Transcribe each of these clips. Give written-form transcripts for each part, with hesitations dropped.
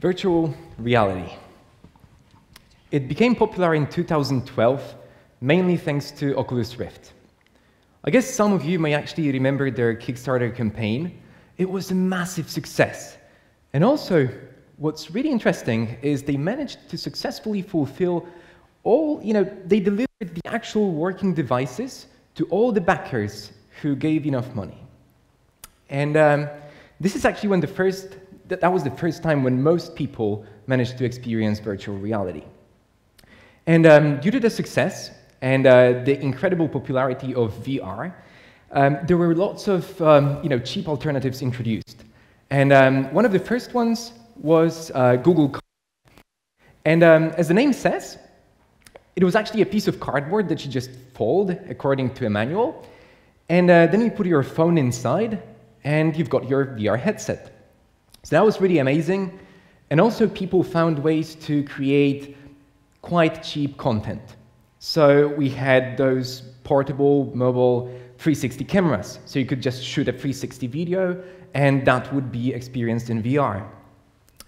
Virtual reality. It became popular in 2012, mainly thanks to Oculus Rift. I guess some of you may actually remember their Kickstarter campaign. It was a massive success. And also, what's really interesting is they managed to successfully fulfill all, they delivered the actual working devices to all the backers who gave enough money. And this is actually when that was the first time when most people managed to experience virtual reality. And due to the success and the incredible popularity of VR, there were lots of cheap alternatives introduced. And one of the first ones was Google Cardboard. And as the name says, it was actually a piece of cardboard that you just fold according to a manual. And then you put your phone inside, and you've got your VR headset. So that was really amazing. And also people found ways to create quite cheap content. So we had those portable, mobile 360 cameras. So you could just shoot a 360 video, and that would be experienced in VR.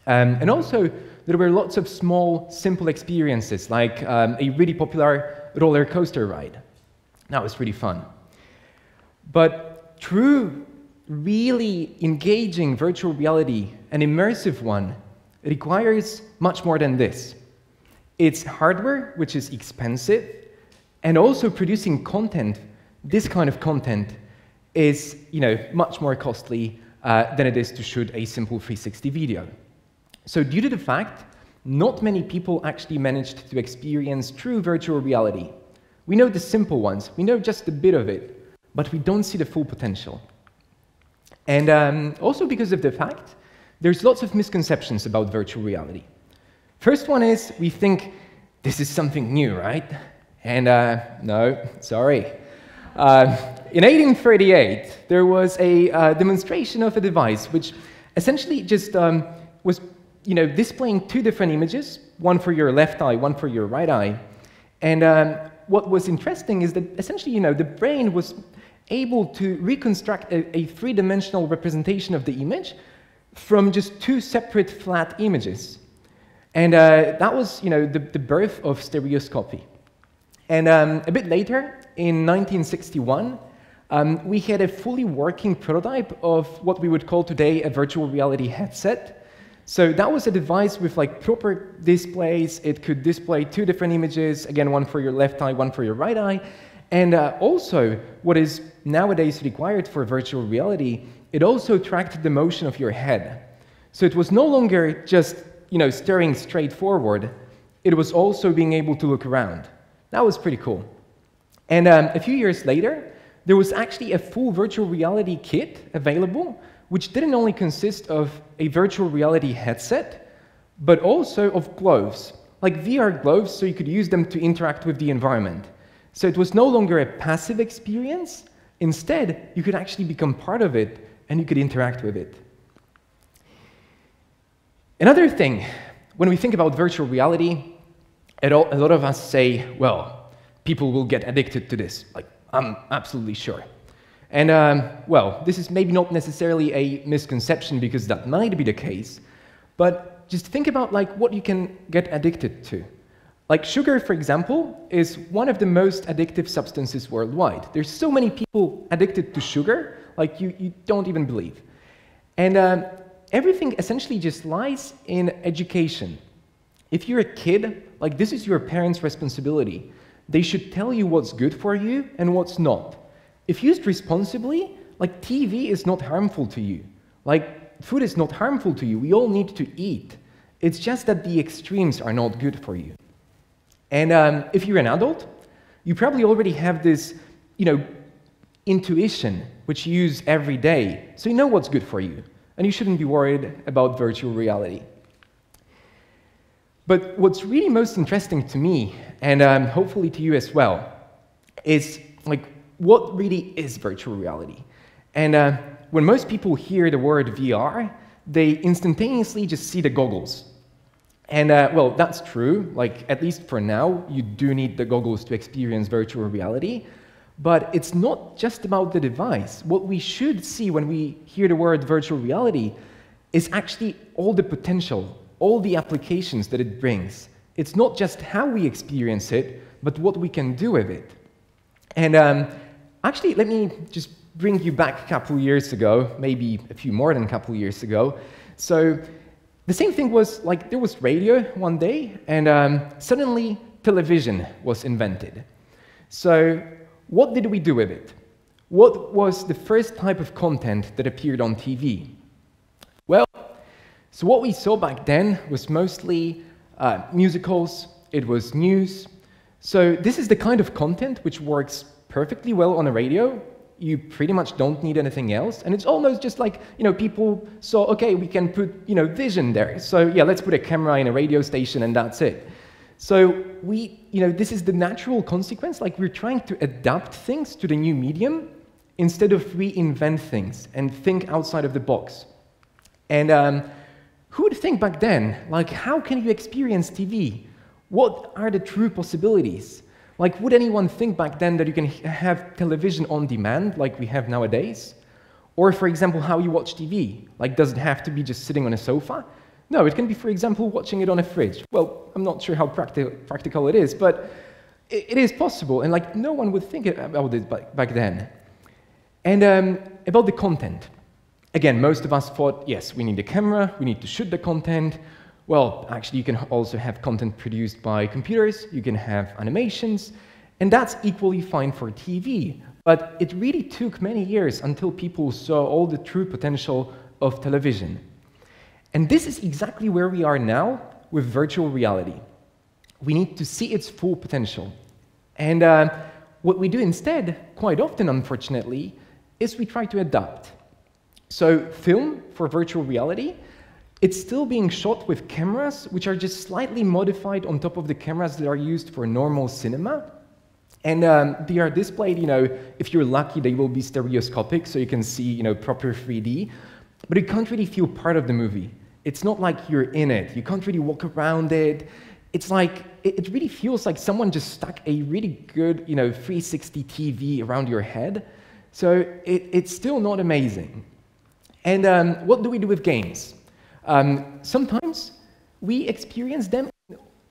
And also, there were lots of small, simple experiences, like a really popular roller coaster ride. That was really fun. But true, really engaging virtual reality, an immersive one, requires much more than this. It's hardware, which is expensive, and also producing content, this kind of content, is much more costly than it is to shoot a simple 360 video. So due to the fact, not many people actually managed to experience true virtual reality. We know the simple ones, we know just a bit of it, but we don't see the full potential. And also because of the fact, there's lots of misconceptions about virtual reality. First one is, we think this is something new, right? And no, sorry. In 1838, there was a demonstration of a device which essentially just was displaying two different images, one for your left eye, one for your right eye. And what was interesting is that essentially, the brain was able to reconstruct a three-dimensional representation of the image from just two separate flat images. And that was, the birth of stereoscopy. And a bit later, in 1961, we had a fully working prototype of what we would call today a virtual reality headset. So that was a device with proper displays. It could display two different images, again, one for your left eye, one for your right eye. And also, what is nowadays required for virtual reality, it also tracked the motion of your head. So it was no longer just staring straight forward. It was also being able to look around. That was pretty cool. And a few years later, there was actually a full virtual reality kit available, which didn't only consist of a virtual reality headset, but also of gloves, like VR gloves, so you could use them to interact with the environment. So it was no longer a passive experience. Instead, you could actually become part of it, and you could interact with it. Another thing, when we think about virtual reality, a lot of us say, well, people will get addicted to this. I'm absolutely sure. And, well, this is maybe not necessarily a misconception, because that might be the case, but just think about what you can get addicted to. Sugar, for example, is one of the most addictive substances worldwide. There's so many people addicted to sugar, you don't even believe. And everything essentially just lies in education. If you're a kid, this is your parents' responsibility. They should tell you what's good for you and what's not. If used responsibly, TV is not harmful to you. Food is not harmful to you. We all need to eat. It's just that the extremes are not good for you. And if you're an adult, you probably already have this, intuition, which you use every day. So you know what's good for you. And you shouldn't be worried about virtual reality. But what's really most interesting to me, and hopefully to you as well, is what really is virtual reality? And when most people hear the word VR, they instantaneously just see the goggles. And well, that's true. At least for now, you do need the goggles to experience virtual reality. But it's not just about the device. What we should see when we hear the word virtual reality is actually all the potential all the applications that it brings. It's not just how we experience it, but what we can do with it. And actually, let me just bring you back a couple years ago, maybe a few more than a couple years ago. So the same thing was, like, there was radio one day, and suddenly television was invented. So what did we do with it? What was the first type of content that appeared on TV? Well, so what we saw back then was mostly musicals, it was news. So this is the kind of content which works perfectly well on a radio. You pretty much don't need anything else, and it's almost just like, people saw, okay, we can put, vision there. So yeah, let's put a camera in a radio station and that's it. So this is the natural consequence, like we're trying to adapt things to the new medium instead of reinvent things and think outside of the box. And who would think back then, like, how can you experience TV? What are the true possibilities? Like, would anyone think back then that you can have television on demand like we have nowadays? Or, for example, how you watch TV? Like, does it have to be just sitting on a sofa? No, it can be, for example, watching it on a fridge. Well, I'm not sure how practical it is, but it is possible, and like, no one would think about it back then. And about the content. Again, most of us thought, yes, we need a camera, we need to shoot the content. Well, actually, you can also have content produced by computers, you can have animations, and that's equally fine for TV. But it really took many years until people saw all the true potential of television. And this is exactly where we are now with virtual reality. We need to see its full potential. And what we do instead, quite often, unfortunately, is we try to adapt. So film for virtual reality, it's still being shot with cameras which are just slightly modified on top of the cameras that are used for normal cinema. And they are displayed, if you're lucky, they will be stereoscopic, so you can see, proper 3D. But you can't really feel part of the movie. It's not like you're in it. You can't really walk around it. It's like, it really feels like someone just stuck a really good, 360 TV around your head. So it's still not amazing. And what do we do with games? Sometimes we experience them,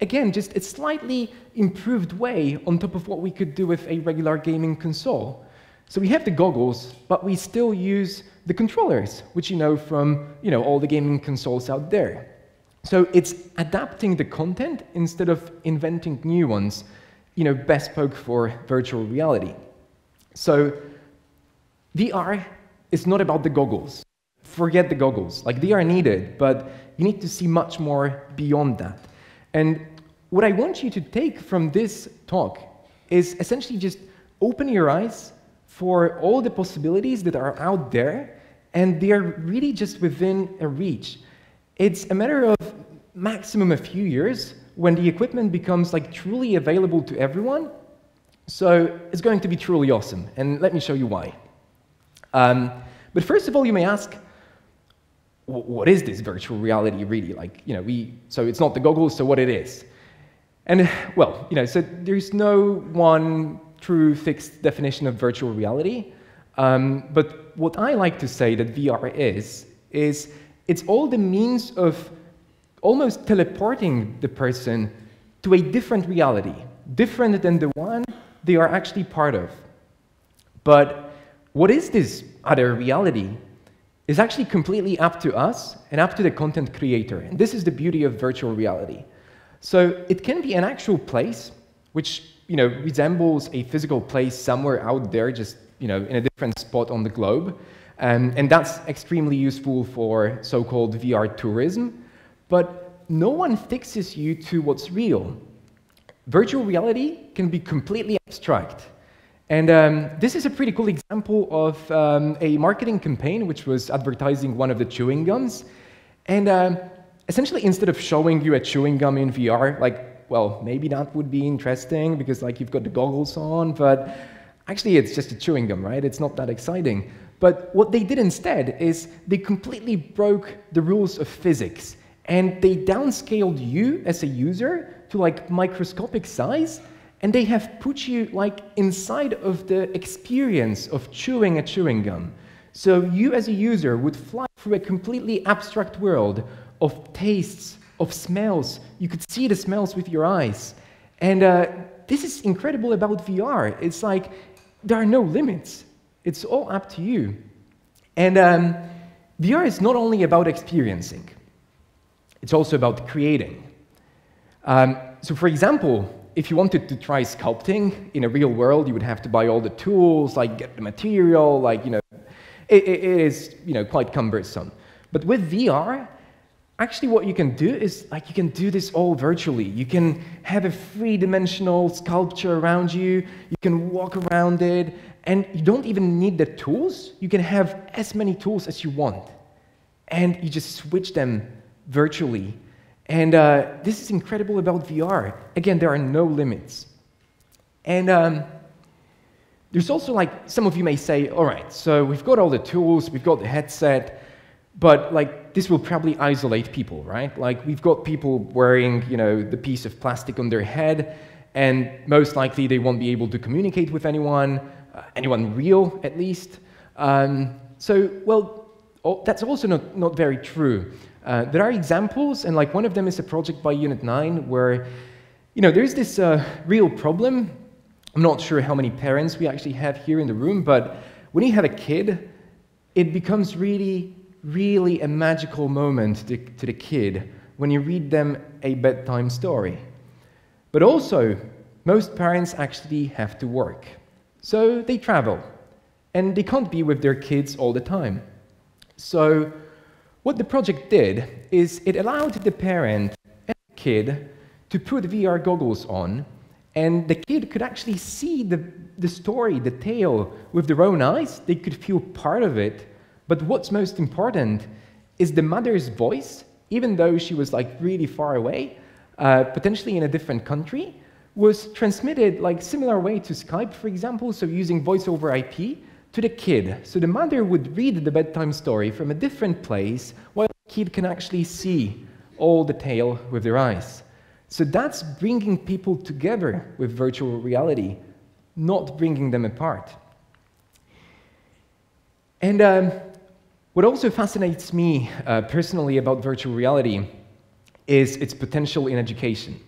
again, just a slightly improved way on top of what we could do with a regular gaming console. So we have the goggles, but we still use the controllers, which you know from all the gaming consoles out there. So it's adapting the content instead of inventing new ones, bespoke for virtual reality. So VR is not about the goggles. Forget the goggles. Like, they are needed, but you need to see much more beyond that. And what I want you to take from this talk is essentially just open your eyes for all the possibilities that are out there, and they are really just within a reach. It's a matter of maximum a few years when the equipment becomes like truly available to everyone. So it's going to be truly awesome, and let me show you why. But first of all, you may ask, what is this virtual reality really? Like, so it's not the goggles, so what it is? And well, so there's no one true fixed definition of virtual reality. But what I like to say that VR is it's all the means of almost teleporting the person to a different reality, different than the one they are actually part of. But what is this other reality is actually completely up to us and up to the content creator. And this is the beauty of virtual reality. So it can be an actual place, which resembles a physical place somewhere out there, just in a different spot on the globe. And that's extremely useful for so-called VR tourism. But no one fixes you to what's real. Virtual reality can be completely abstract. And this is a pretty cool example of a marketing campaign which was advertising one of the chewing gums. And essentially, instead of showing you a chewing gum in VR, well, maybe that would be interesting because you've got the goggles on, but actually it's just a chewing gum, right? It's not that exciting. But what they did instead is they completely broke the rules of physics, and they downscaled you as a user to microscopic size, and they have put you inside of the experience of chewing a chewing gum. So you as a user would fly through a completely abstract world of tastes, of smells. You could see the smells with your eyes. And this is incredible about VR. It's like there are no limits. It's all up to you. And VR is not only about experiencing. It's also about creating. So for example, if you wanted to try sculpting in a real world, you would have to buy all the tools, like get the material, like, it is, quite cumbersome. But with VR, actually what you can do is, like, you can do this all virtually. You can have a three-dimensional sculpture around you, you can walk around it, and you don't even need the tools. You can have as many tools as you want. And you just switch them virtually. And this is incredible about VR. Again, there are no limits. And there's also, like, some of you may say, all right, so we've got all the tools, we've got the headset, but, like, this will probably isolate people, right? Like, we've got people wearing, the piece of plastic on their head, and most likely they won't be able to communicate with anyone real, at least. That's also not very true. There are examples, and like one of them is a project by Unit 9 where, there's this real problem. I'm not sure how many parents we actually have here in the room, but when you have a kid, it becomes really, really a magical moment to the kid when you read them a bedtime story. But also, most parents actually have to work. So they travel, and they can't be with their kids all the time. So what the project did is it allowed the parent and the kid to put VR goggles on, and the kid could actually see the story, the tale, with their own eyes. They could feel part of it. But what's most important is the mother's voice, even though she was like really far away, potentially in a different country, was transmitted like similar way to Skype, for example, so using voice over IP, to the kid. So the mother would read the bedtime story from a different place, while the kid can actually see all the tale with their eyes. So that's bringing people together with virtual reality, not bringing them apart. And what also fascinates me personally about virtual reality is its potential in education.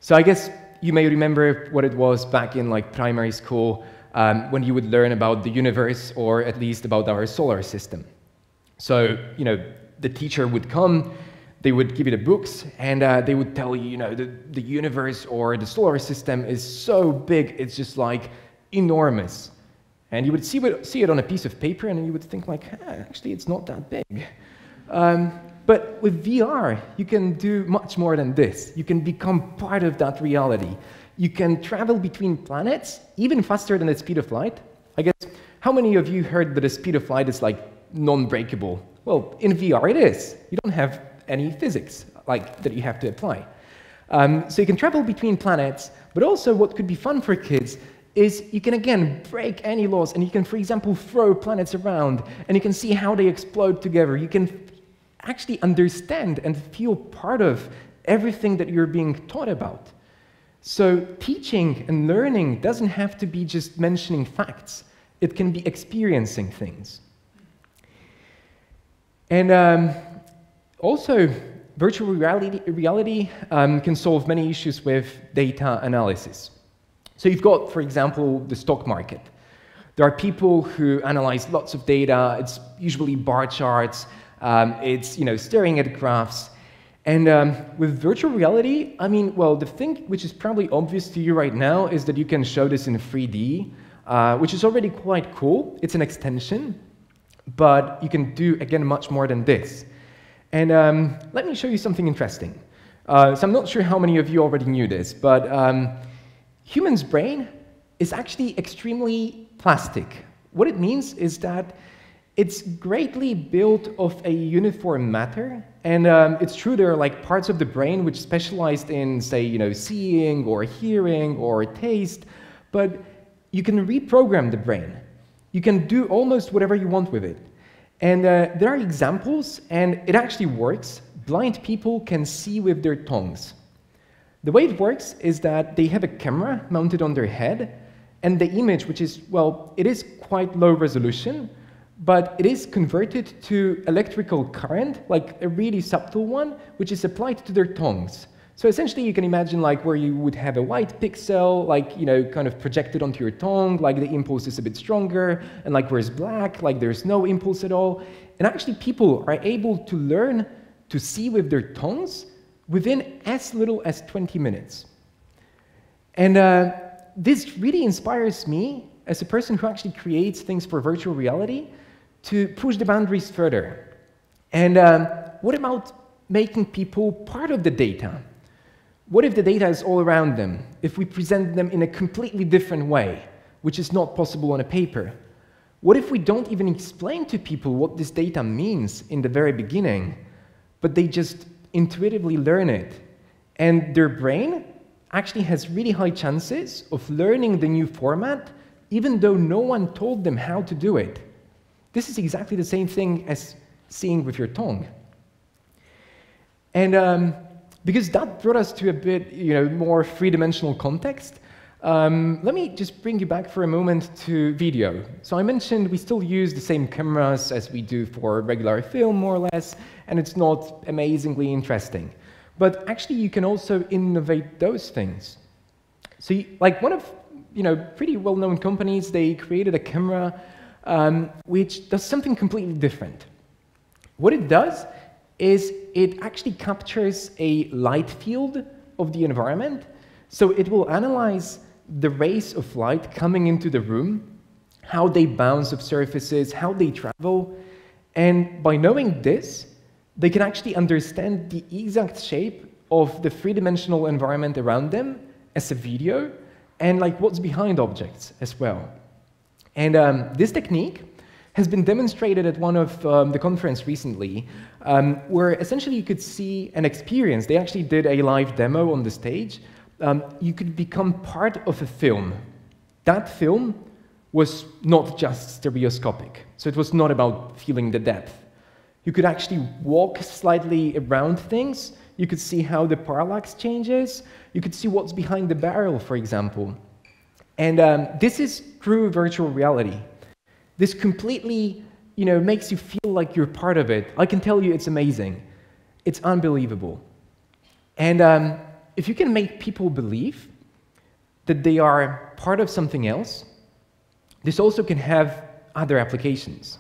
So I guess you may remember what it was back in like primary school, when you would learn about the universe, or at least about our solar system. So, the teacher would come, they would give you the books, and they would tell you, the universe or the solar system is so big, it's just like enormous. And you would see it on a piece of paper, and you would think like, actually, it's not that big. But with VR, you can do much more than this. You can become part of that reality. You can travel between planets, even faster than the speed of light. I guess, how many of you heard that the speed of light is like non-breakable? Well, in VR it is. You don't have any physics like that you have to apply. So you can travel between planets, but also what could be fun for kids is you can again break any laws, and you can, for example, throw planets around, and you can see how they explode together. You can actually understand and feel part of everything that you're being taught about. So teaching and learning doesn't have to be just mentioning facts. It can be experiencing things. And also, virtual reality can solve many issues with data analysis. So you've got, for example, the stock market. There are people who analyze lots of data. It's usually bar charts. It's staring at graphs. And with virtual reality, the thing which is probably obvious to you right now is that you can show this in 3D, which is already quite cool. It's an extension, but you can do, again, much more than this. And let me show you something interesting. So I'm not sure how many of you already knew this, but human's brain is actually extremely plastic. What it means is that it's greatly built of a uniform matter, and it's true there are like parts of the brain which specialized in, say, seeing or hearing or taste, but you can reprogram the brain. You can do almost whatever you want with it. And there are examples, and it actually works. Blind people can see with their tongues. The way it works is that they have a camera mounted on their head, and the image, which is, well, it is quite low resolution, but it is converted to electrical current, like a really subtle one, which is applied to their tongues. So essentially, you can imagine like where you would have a white pixel, like, you know, kind of projected onto your tongue, like the impulse is a bit stronger, and like where it's black, like there's no impulse at all. And actually, people are able to learn to see with their tongues within as little as 20 minutes. And this really inspires me as a person who actually creates things for virtual reality to push the boundaries further. And what about making people part of the data? What if the data is all around them? If we present them in a completely different way, which is not possible on a paper? What if we don't even explain to people what this data means in the very beginning, but they just intuitively learn it? And their brain actually has really high chances of learning the new format, even though no one told them how to do it. This is exactly the same thing as seeing with your tongue. And because that brought us to a bit, you know, more three-dimensional context, let me just bring you back for a moment to video. So I mentioned we still use the same cameras as we do for regular film, more or less, and it's not amazingly interesting. But actually, you can also innovate those things. So, like one of, you know, pretty well-known companies, they created a camera which does something completely different. What it does is it actually captures a light field of the environment. So it will analyze the rays of light coming into the room, how they bounce off surfaces, how they travel. And by knowing this, they can actually understand the exact shape of the three-dimensional environment around them as a video, and like what's behind objects as well. And this technique has been demonstrated at one of the conference recently, where essentially you could see an experience. They actually did a live demo on the stage. You could become part of a film. That film was not just stereoscopic, so it was not about feeling the depth. You could actually walk slightly around things. You could see how the parallax changes. You could see what's behind the barrel, for example. And this is true virtual reality. This completely, you know, makes you feel like you're part of it. I can tell you it's amazing. It's unbelievable. And if you can make people believe that they are part of something else, this also can have other applications.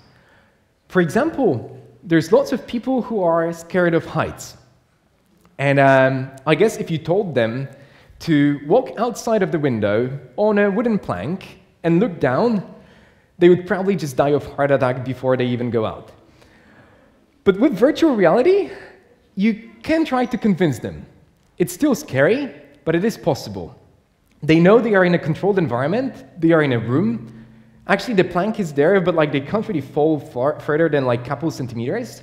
For example, there's lots of people who are scared of heights. And I guess if you told them to walk outside of the window on a wooden plank and look down, they would probably just die of heart attack before they even go out. But with virtual reality, you can try to convince them. It's still scary, but it is possible. They know they are in a controlled environment, they are in a room. Actually, the plank is there, but like they can't really fall further than like a couple centimeters.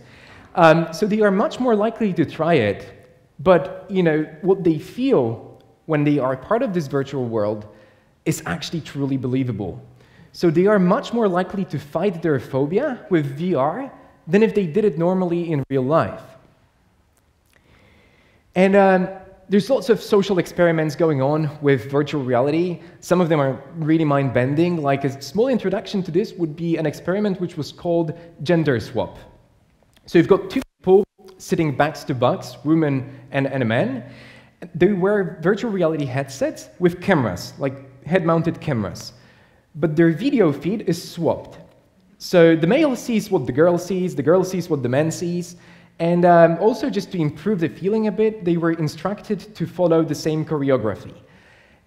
So they are much more likely to try it. But you know, what they feel when they are part of this virtual world is actually truly believable. So they are much more likely to fight their phobia with VR than if they did it normally in real life. And there's lots of social experiments going on with virtual reality. Some of them are really mind-bending. Like a small introduction to this would be an experiment which was called gender swap. So you've got two people sitting backs to backs, woman and a man. They wear virtual reality headsets with cameras, like head-mounted cameras. But their video feed is swapped. So the male sees what the girl sees what the man sees. And also, just to improve the feeling a bit, they were instructed to follow the same choreography.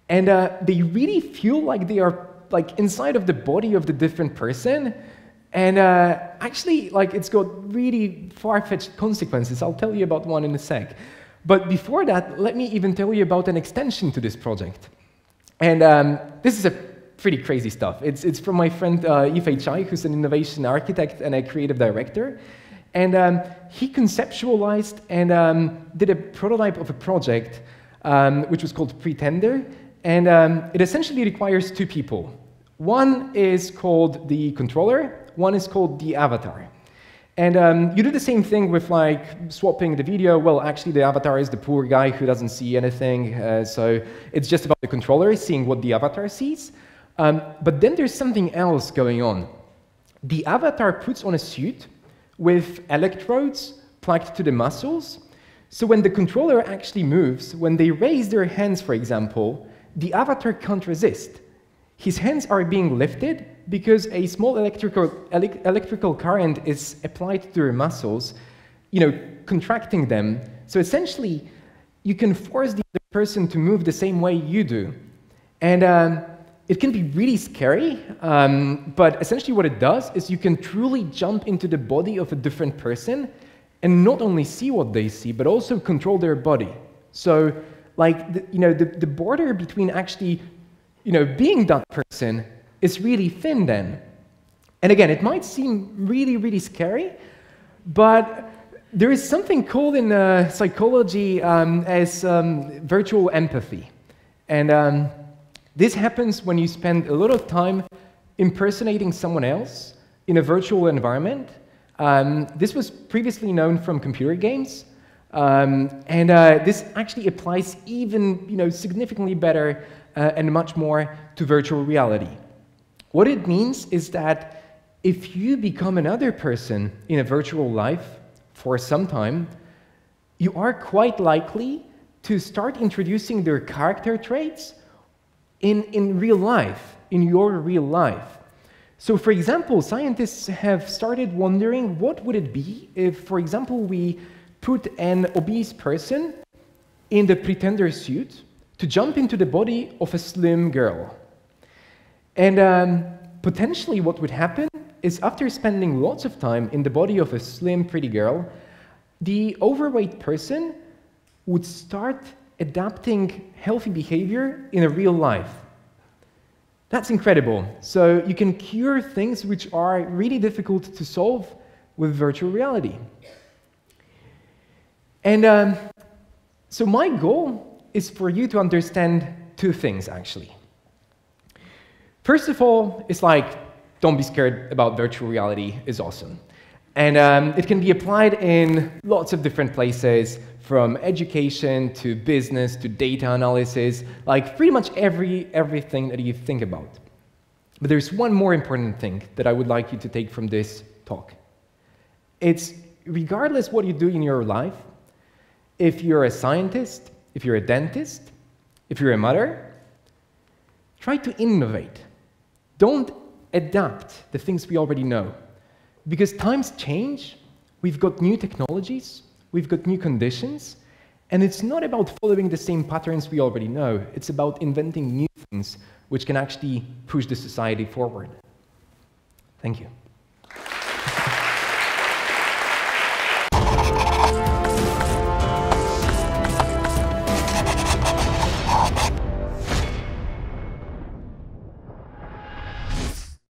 And they really feel like they are like inside of the body of the different person. And actually, like it's got really far-fetched consequences. I'll tell you about one in a sec. But before that, let me even tell you about an extension to this project. And this is a pretty crazy stuff. It's from my friend Yifei Chai, who's an innovation architect and a creative director. And he conceptualized and did a prototype of a project which was called Pretender. And it essentially requires two people. One is called the controller, one is called the avatar. And you do the same thing with like swapping the video. Well, actually the avatar is the poor guy who doesn't see anything. So it's just about the controller seeing what the avatar sees. But then there's something else going on. the avatar puts on a suit with electrodes plugged to the muscles. So when the controller actually moves, when they raise their hands, for example, the avatar can't resist. His hands are being lifted because a small electrical current is applied to their muscles, contracting them. So essentially, you can force the other person to move the same way you do. And it can be really scary, but essentially what it does is you can truly jump into the body of a different person and not only see what they see, but also control their body. So, the border between actually, being that person is really thin then. And again, it might seem really, really scary, but there is something called in psychology as virtual empathy. And this happens when you spend a lot of time impersonating someone else in a virtual environment. This was previously known from computer games, and this actually applies even significantly better and much more to virtual reality. What it means is that if you become another person in a virtual life for some time, you are quite likely to start introducing their character traits in real life, in your real life. So, for example, scientists have started wondering what would it be if, for example, we put an obese person in the pretender suit to jump into the body of a slim girl. And potentially what would happen is after spending lots of time in the body of a slim, pretty girl, the overweight person would start adapting healthy behavior in a real life. That's incredible. So you can cure things which are really difficult to solve with virtual reality. And so my goal is for you to understand two things, actually. First of all, it's don't be scared about virtual reality. It's awesome. And it can be applied in lots of different places, from education to business to data analysis, pretty much everything that you think about. But there's one more important thing that I would like you to take from this talk. It's regardless what you do in your life, if you're a scientist, if you're a dentist, if you're a mother, try to innovate. Don't adapt the things we already know. Because times change, we've got new technologies, we've got new conditions, and it's not about following the same patterns we already know. It's about inventing new things which can actually push the society forward. Thank you.